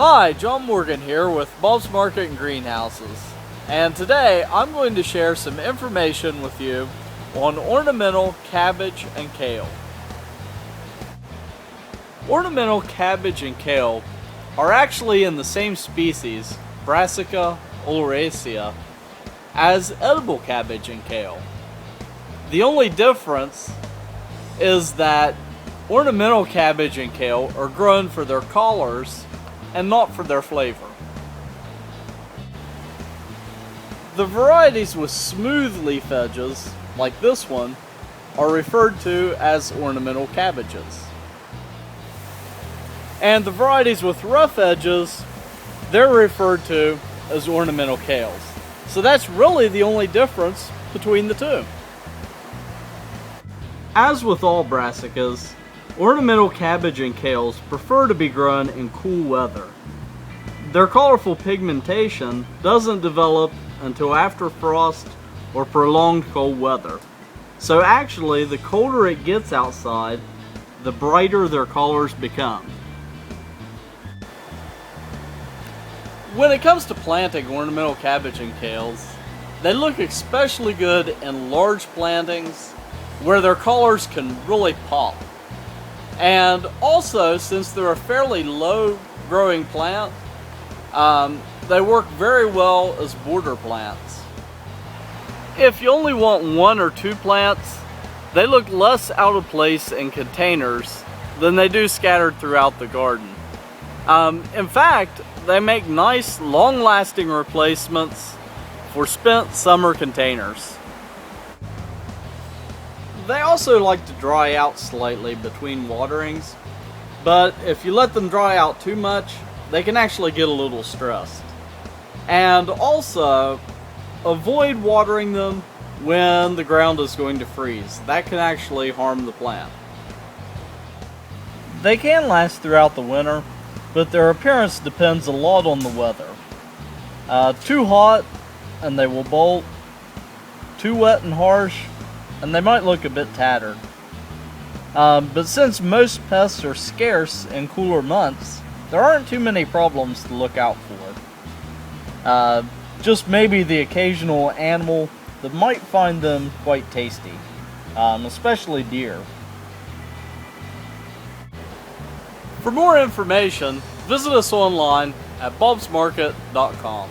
Hi, John Morgan here with Bob's Market and Greenhouses, and today I'm going to share some information with you on ornamental cabbage and kale. Ornamental cabbage and kale are actually in the same species, Brassica oleracea, as edible cabbage and kale. The only difference is that ornamental cabbage and kale are grown for their collars and not for their flavor. The varieties with smooth leaf edges, like this one, are referred to as ornamental cabbages. And the varieties with rough edges, they're referred to as ornamental kales. So that's really the only difference between the two. As with all brassicas, ornamental cabbage and kales prefer to be grown in cool weather. Their colorful pigmentation doesn't develop until after frost or prolonged cold weather. So actually, the colder it gets outside, the brighter their colors become. When it comes to planting ornamental cabbage and kales, they look especially good in large plantings where their colors can really pop. And also, since they're a fairly low growing plant, they work very well as border plants. If you only want one or two plants, they look less out of place in containers than they do scattered throughout the garden. In fact, they make nice, long-lasting replacements for spent summer containers. They also like to dry out slightly between waterings, but if you let them dry out too much, they can actually get a little stressed. And also, avoid watering them when the ground is going to freeze. That can actually harm the plant. They can last throughout the winter, but their appearance depends a lot on the weather. Too hot and they will bolt. Too wet and harsh and they might look a bit tattered. But since most pests are scarce in cooler months, there aren't too many problems to look out for. Just maybe the occasional animal that might find them quite tasty, especially deer. For more information, visit us online at bobsmarket.com.